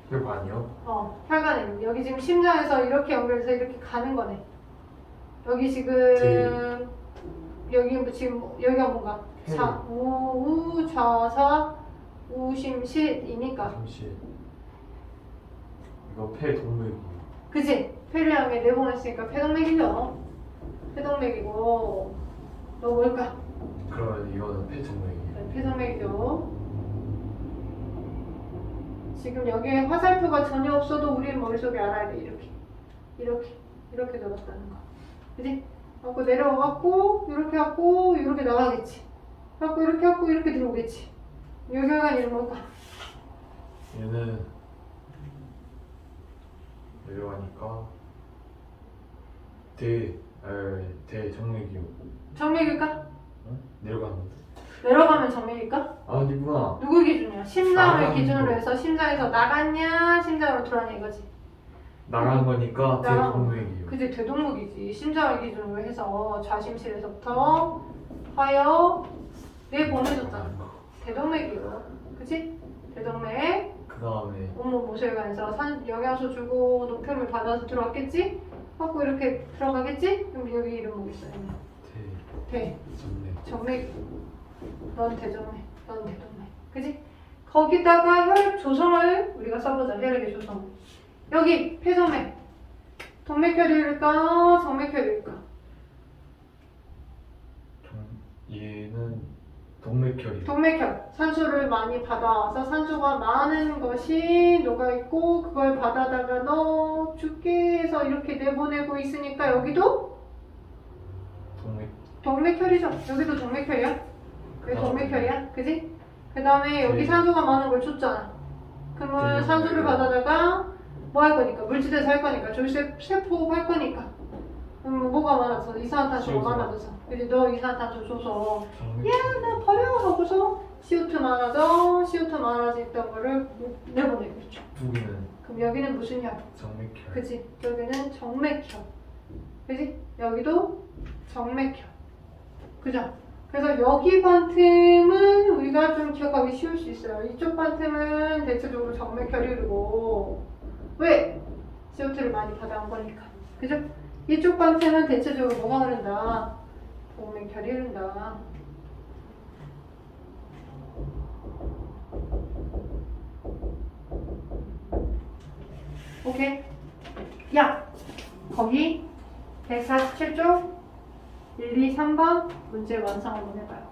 [SPEAKER 2] 혈관이요?
[SPEAKER 1] 혈관 이름 여기 지금 심장에서 이렇게 연결해서 이렇게 가는 거네 여기 지금 여기 지금 여기가 뭔가 좌사 우심실이니까
[SPEAKER 2] 잠시 이거 폐 동맥이요.
[SPEAKER 1] 그치? 폐를 향해 내보냈으니까 폐동맥이죠 폐동맥이고 너 뭘까?
[SPEAKER 2] 그러면 이거는 폐 정맥이에요.
[SPEAKER 1] 네, 폐동맥이죠 지금 여기에 화살표가 전혀 없어도 우리 머릿속에 알아야 돼 이렇게 들었다는 거 그치? 갖고 내려와갖고 이렇게 갖고 이렇게 나가겠지 갖고 이렇게 갖고 이렇게 들어오겠지 여기 혈관 이름 뭘까?
[SPEAKER 2] 얘는 내려가니까 대정맥이요.
[SPEAKER 1] 정맥일까?
[SPEAKER 2] 응? 내려가는데.
[SPEAKER 1] 내려가면 정맥일까?
[SPEAKER 2] 아니구나.
[SPEAKER 1] 누구 기준이야? 심장을
[SPEAKER 2] 나가는
[SPEAKER 1] 기준으로
[SPEAKER 2] 거.
[SPEAKER 1] 해서 심장에서 나갔냐 심장으로 들어왔냐 이거지
[SPEAKER 2] 나간 거니까
[SPEAKER 1] 나간
[SPEAKER 2] 대동맥이요.
[SPEAKER 1] 그지 대동맥이지 심장을 기준으로 해서 좌심실에서부터 하여 내보내줬잖아 대동맥이요 그치? 대동맥
[SPEAKER 2] 그 다음에
[SPEAKER 1] 온몸 모세혈관에서 영양소 주고 녹혈을 받아서 들어왔겠지? 하고 이렇게 들어가겠지? 그럼 여기 이름 뭐겠어요? 대
[SPEAKER 2] 대정맥.
[SPEAKER 1] 정맥 넌 대정맥 넌 대동맥 그지? 거기다가 혈액 조성을 우리가 써보자 혈액의 조성 여기 폐정맥 동맥혈일까 정맥혈일까?
[SPEAKER 2] 얘는 동맥혈이요.
[SPEAKER 1] 동맥혈 산소를 많이 받아와서 산소가 많은 것이 녹아있고 그걸 받아다가 너 죽게 해서 이렇게 내보내고 있으니까 여기도 동맥혈이죠. 여기도 동맥혈이야. 그게 동맥혈이야. 그지? 그 다음에 여기
[SPEAKER 2] 네.
[SPEAKER 1] 산소가 많은 걸 줬잖아. 그러면
[SPEAKER 2] 네.
[SPEAKER 1] 산소를 받아다가 뭐 할 거니까? 물질에서 할 거니까. 세포 할 거니까. 그럼 뭐가 많아서? 이산화탄소가
[SPEAKER 2] CO2.
[SPEAKER 1] 많아져서. 그지? 너 이산화탄소 줘서
[SPEAKER 2] 정맥.
[SPEAKER 1] 야, 나 버려! 하고서 CO2 많아져. CO2 많아졌던 거를 내보내고 있죠.
[SPEAKER 2] 여기는
[SPEAKER 1] 그럼 여기는 무슨 혈?
[SPEAKER 2] 정맥혈.
[SPEAKER 1] 그지? 여기는 정맥혈. 그지? 여기도 정맥혈. 그죠? 그래서 여기 반틈은 우리가 좀 기억하기 쉬울 수 있어요. 이쪽 반틈은 대체적으로 정맥혈이 흐르고 왜? CO2를 많이 받아온 거니까. 그죠? 이쪽 반틈은 대체적으로 뭐가 흐른다? 동맥혈이 흐른다. 오케이? 야! 거기 147쪽 1, 2, 3번 문제 완성 한번 해봐요.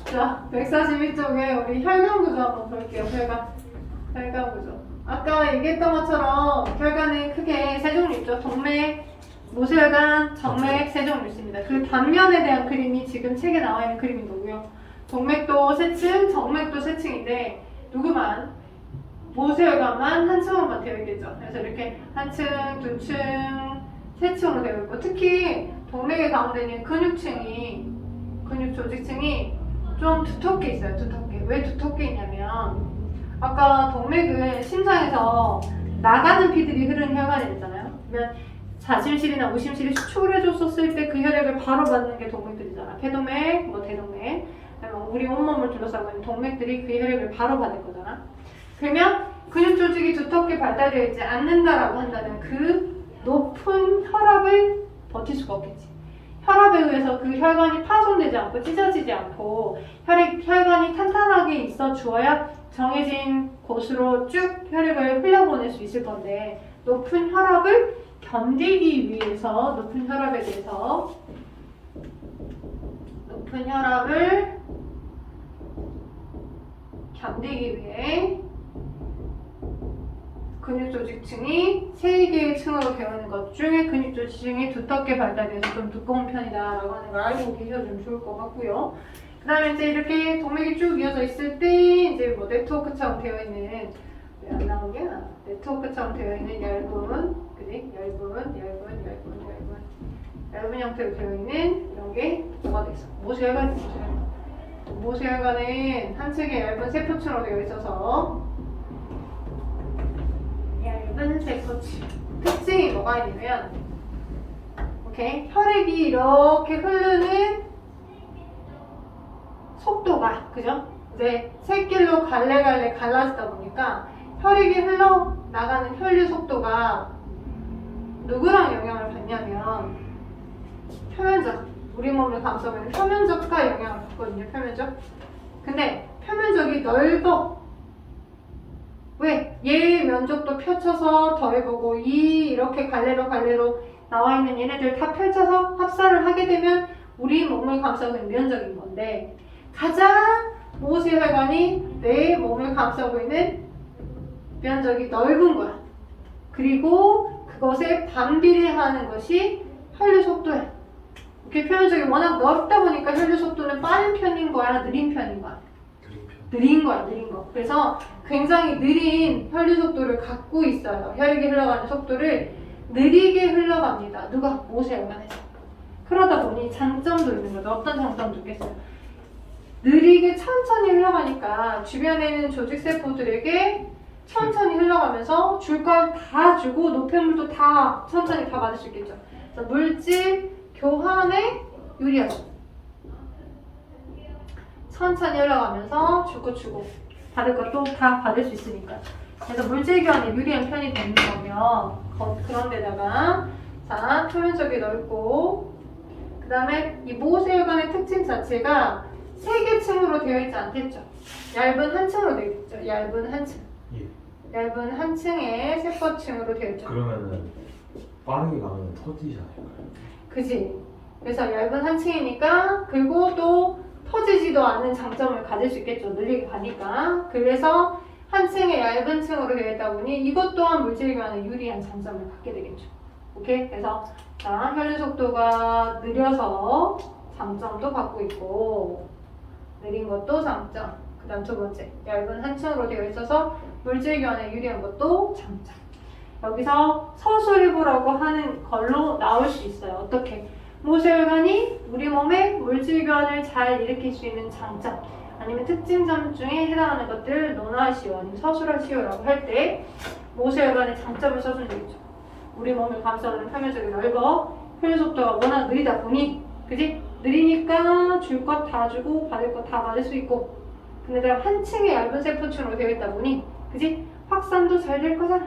[SPEAKER 1] 자, 141쪽에 우리 혈관 구조 한번 볼게요. 혈관 구조. 아까 얘기했던 것처럼 혈관은 크게 세 종류 있죠. 동맥, 모세혈관, 정맥 세 종류 있습니다. 그 단면에 대한 그림이 지금 책에 나와 있는 그림인 거고요. 동맥도 세 층, 정맥도 세 층인데 누구만? 모세혈관만 한 층으로만 되어 있겠죠. 그래서 이렇게 한 층, 두 층, 세 층으로 되어 있고 특히 동맥의 가운데 있는 근육층이 근육 조직층이 좀 두텁게 있어요. 두텁게. 왜 두텁게 있냐면 아까 동맥은 심장에서 나가는 피들이 흐르는 혈관이 있잖아요. 그러면 자심실이나 우심실이 수축을 해줬었을 때 그 혈액을 바로 받는 게 동맥들이잖아. 폐동맥, 뭐 대동맥. 그다음에 우리 온몸을 둘러싸고 있는 동맥들이 그 혈액을 바로 받을 거잖아. 그러면 근육 조직이 두텁게 발달되어 있지 않는다라고 한다면 그 높은 혈압을 버틸 수가 없겠지. 혈압에 의해서 그 혈관이 파손되지 않고 찢어지지 않고 혈관이 탄탄하게 있어 주어야 정해진 곳으로 쭉 혈액을 흘려보낼 수 있을 건데 높은 혈압을 견디기 위해서 높은 혈압에 대해서 높은 혈압을 견디기 위해 근육조직층이 3개의 층으로 되어 있는 것 중에 근육조직층이 두텁게 발달돼서 좀 두꺼운 편이다라고 하는 걸 알고 계셔주면 좋을 것 같고요. 그 다음에 이제 이렇게 동맥이 쭉 이어져 있을 때 이제 뭐 네트워크처럼 되어 있는 왜 안 나오게? 네트워크처럼 되어 있는 얇은 그지? 얇은 형태로 되어 있는 이런 게 뭐가 돼 있어? 모세혈관이 모세혈관은 한 층에 얇은 세포층으로 되어 있어서 얇은 세포층 특징이 뭐가 있냐면 오케이 혈액이 이렇게 흐르는 속도가 그죠? 이제 샛길로 갈래갈래 갈라지다 보니까 혈액이 흘러나가는 혈류 속도가 누구랑 영향을 받냐면 표면적 우리 몸을 감싸는 표면적과 영향을 받거든요. 표면적. 근데 표면적이 넓어. 왜? 얘 면적도 펼쳐서 더해보고 이렇게 갈래로 나와 있는 얘네들 다 펼쳐서 합사를 하게 되면 우리 몸을 감싸고 있는 면적인 건데 가장 모세혈관이 내 몸을 감싸고 있는 면적이 넓은 거야. 그리고 그것에 반비례하는 것이 혈류 속도야. 이렇게 표면적이 워낙 넓다 보니까 혈류 속도는 빠른 편인 거야, 느린 편인 거야? 느린 거야, 느린 거. 그래서 굉장히 느린 혈류 속도를 갖고 있어요. 혈액이 흘러가는 속도를 느리게 흘러갑니다. 누가? 모세혈관에서. 그러다 보니 장점도 있는 거죠. 어떤 장점도 있겠어요? 느리게 천천히 흘러가니까 주변에 있는 조직세포들에게 천천히 흘러가면서 줄 걸 다 주고 노폐물도 다 천천히 다 받을 수 있겠죠. 그래서 물질 교환에 유리하죠. 천천히 흘러가면서 주고 받을 것도 다 받을 수 있으니까. 그래서 물질 교환에 유리한 편이 되는 거면 그런 데다가 자 표면적이 넓고 그 다음에 이 모세혈관의 특징 자체가 3개 층으로 되어 있지 않겠죠. 얇은 한 층으로 되어 있죠. 얇은 한 층. 얇은 한 층의 세포층으로 되어 있죠.
[SPEAKER 2] 그러면은 빠르게 가면 터지지 않을까요?
[SPEAKER 1] 그지? 그래서 얇은 한 층이니까 그리고 또 터지지도 않는 장점을 가질 수 있겠죠. 늘리게 가니까. 그래서 한 층의 얇은 층으로 되어 있다 보니 이것 또한 물질 교환에 유리한 장점을 갖게 되겠죠. 오케이? 그래서 자, 혈류 속도가 느려서 장점도 갖고 있고 느린 것도 장점. 그 다음 두 번째, 얇은 한 층으로 되어 있어서 물질 교환에 유리한 것도 장점. 여기서 서술입으라고 하는 걸로 나올 수 있어요. 어떻게? 모세혈관이 우리 몸에 물질 교환을 잘 일으킬 수 있는 장점 아니면 특징점 중에 해당하는 것들을 논하시오 아니면 서술하시오라고 할 때 모세혈관의 장점을 써주는 거죠. 우리 몸을 감싸는 표면적이 넓어 혈류 속도가 워낙 느리다 보니 그지? 느리니까 줄 것 다 주고 받을 것 다 받을 수 있고 근데 내가 한 층의 얇은 세포층으로 되어 있다 보니 그지? 확산도 잘 될 거잖아.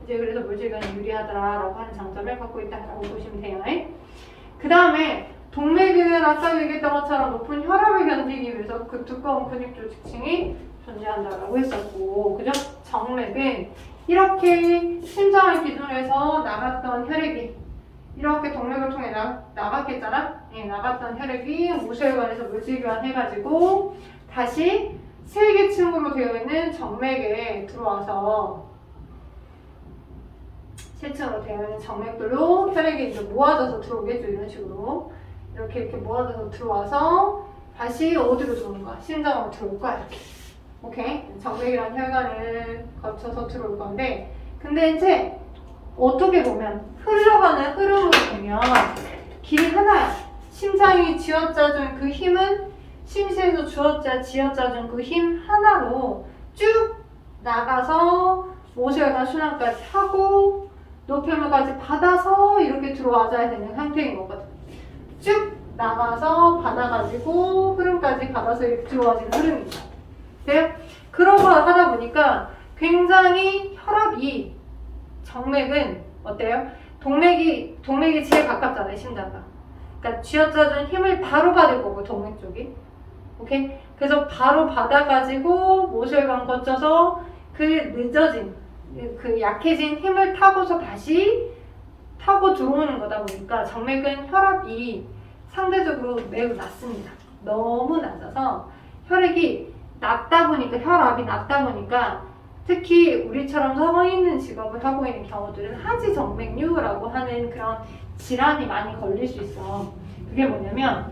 [SPEAKER 1] 이제 그래서 물질관이 유리하더라라고 하는 장점을 갖고 있다라고 보시면 돼요. 그 다음에 동맥은 아까 얘기했던 것처럼 높은 혈압을 견디기 위해서 그 두꺼운 근육 조직층이 존재한다라고 했었고 그죠? 정맥은 이렇게 심장을 기준으로 해서 나갔던 혈액이 이렇게 동맥을 통해 나갔겠잖아? 예, 나갔던 혈액이 모세혈관에서 물질 교환해가지고 다시 3개 층으로 되어 있는 정맥에 들어와서 세층으로 되어 있는 정맥들로 혈액이 이제 모아져서 들어오겠죠. 이런 식으로 이렇게 모아져서 들어와서 다시 어디로 들어오는 거야? 심장으로 들어올 거야. 이렇게. 오케이? 정맥이란 혈관을 거쳐서 들어올 건데 근데 이제 어떻게 보면 흘러가는 흐름으로 보면 길이 하나야. 심장이 쥐어짜준 그 힘은 심시에서 쥐어짜준 그 힘 하나로 쭉 나가서 모세혈관 순환까지 하고 노폐물까지 받아서 이렇게 들어와줘야 되는 형태인 거거든. 쭉 나가서 받아가지고 흐름까지 받아서 이렇게 들어와지는 흐름이죠. 네? 그런 걸 하다 보니까 굉장히 혈압이 정맥은 어때요? 동맥이 제일 가깝잖아요, 심장과. 그러니까 쥐어짜준 힘을 바로 받을 거고 동맥 쪽이. 오케이? 그래서 바로 받아가지고 모세혈관 거쳐서 그 늦어진 그 약해진 힘을 타고서 다시 타고 들어오는 거다 보니까 정맥은 혈압이 상대적으로 매우 낮습니다. 너무 낮아서 혈액이 낮다 보니까 혈압이 낮다 보니까 특히 우리처럼 서 있는 직업을 하고 있는 경우들은 하지정맥류라고 하는 그런 질환이 많이 걸릴 수 있어. 그게 뭐냐면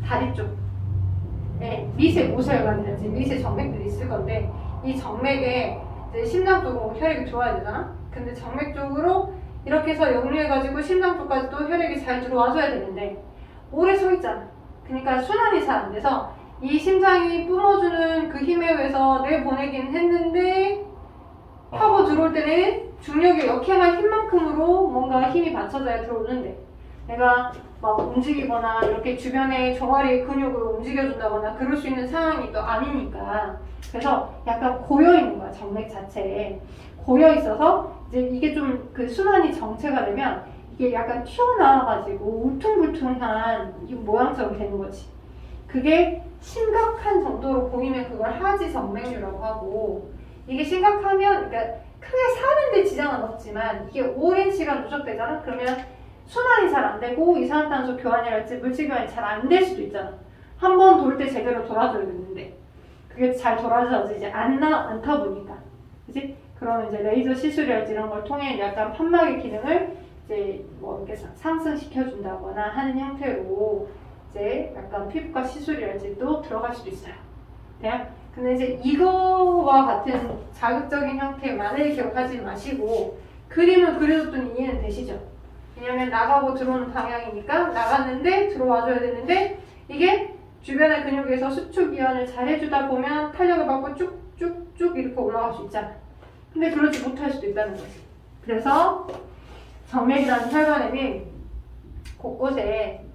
[SPEAKER 1] 다리 쪽에 미세 모세혈관이라든지 미세 정맥들이 있을 건데 이 정맥에 이제 심장 쪽으로 혈액이 들어와야 되잖아. 근데 정맥 쪽으로 이렇게 해서 역류해가지고 심장 쪽까지도 혈액이 잘 들어와줘야 되는데 오래 서 있잖아. 그러니까 순환이 잘 안 돼서 이 심장이 뿜어주는 그 힘에 의해서 내보내긴 했는데 타고 들어올 때는 중력의 역행한 힘만큼으로 뭔가 힘이 받쳐져야 들어오는데 내가 막 움직이거나 이렇게 주변의 종아리 근육을 움직여준다거나 그럴 수 있는 상황이 또 아니니까 그래서 약간 고여있는 거야. 정맥 자체에 고여있어서 이제 이게 좀 그 순환이 정체가 되면 이게 약간 튀어나와가지고 울퉁불퉁한 이 모양처럼 되는 거지. 그게 심각한 정도로 보이면 그걸 하지정맥류라고 하고 이게 심각하면 그러니까 크게 사는데 지장은 없지만 이게 오랜 시간 누적되잖아. 그러면 순환이 잘 안 되고 이산화탄소 교환이랄지 물질 교환이 잘 안 될 수도 있잖아. 한 번 돌 때 제대로 돌아줘야 되는데 그게 잘 돌아져지지 않다 보니까 그치? 그러면 이제 레이저 시술이랄지 이런 걸 통해 약간 판막의 기능을 이제 뭐 이렇게 상승시켜 준다거나 하는 형태로 이제 약간 피부과 시술이랄지 또 들어갈 수도 있어요. 그냥 근데 이제 이거와 같은 자극적인 형태만을 기억하지 마시고 그림을 그려줬더니 이해는 되시죠? 왜냐면 나가고 들어오는 방향이니까 나갔는데 들어와줘야 되는데 이게 주변의 근육에서 수축 이완을 잘 해주다 보면 탄력을 받고 쭉쭉쭉 이렇게 올라갈 수 있잖아. 근데 그러지 못할 수도 있다는 거지. 그래서 정맥이라는 혈관에는 곳곳에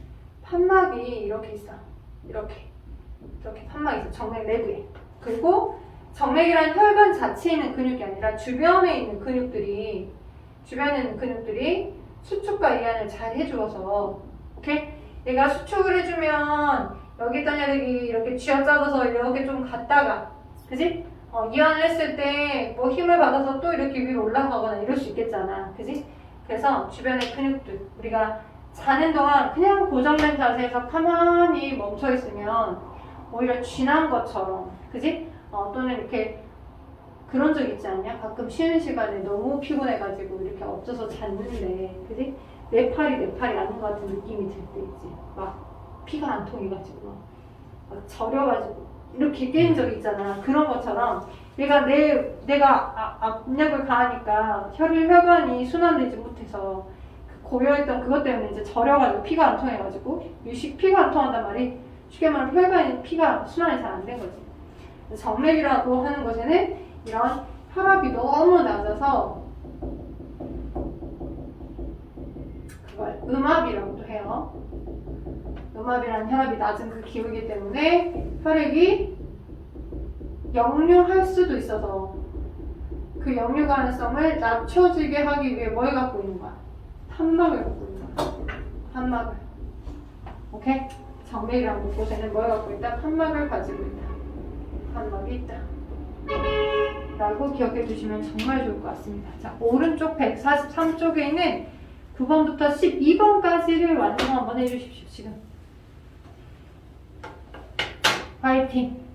[SPEAKER 1] 판막이 이렇게 있어. 이렇게 판막이 있어. 정맥 내부에. 그리고 정맥이라는 혈관 자체에 있는 근육이 아니라 주변에 있는 근육들이 수축과 이완을 잘 해주어서 오케이? 얘가 수축을 해주면 여기 있던 혈액이 이렇게 쥐어짜져서 이렇게 좀 갔다가 그지? 이완을 했을 때 뭐 힘을 받아서 또 이렇게 위로 올라가거나 이럴 수 있겠잖아. 그지? 그래서 주변의 근육들 우리가 자는 동안 그냥 고정된 자세에서 가만히 멈춰 있으면 오히려 쥐난 것처럼 그지? 또는 이렇게 그런 적 있지 않냐? 가끔 쉬는 시간에 너무 피곤해가지고 이렇게 엎쳐서 잤는데 그지? 내 팔이 아닌 것 같은 느낌이 들 때 있지. 막 피가 안 통해가지고 막 저려가지고 이렇게 깨인 적 있잖아. 그런 것처럼 내가 압력을 가하니까 혈관이 순환되지 못해서 그 고여있던 그것 때문에 이제 저려가지고 피가 안 통해가지고 피가 안 통한단 말이 쉽게 말하면 혈관에 피가 순환이 잘 안 된 거지. 정맥이라고 하는 것에는 이런 혈압이 너무 낮아서 그걸 음압이라고도 해요. 음압이라는 혈압이 낮은 그 기호이기 때문에 혈액이 역류할 수도 있어서 그 역류 가능성을 낮춰지게 하기 위해 뭘 갖고 있는 거야? 판막을 갖고 있는 거야. 판막을. 오케이? 정맥이라는 곳에는 뭘 갖고 있다? 판막을 가지고 있다. 판막이 있다. 라고 기억해 주시면 정말 좋을 것 같습니다. 자, 오른쪽 143쪽에 있는 9번부터 12번까지를 완성 한번 해주십시오. 지금. 화이팅!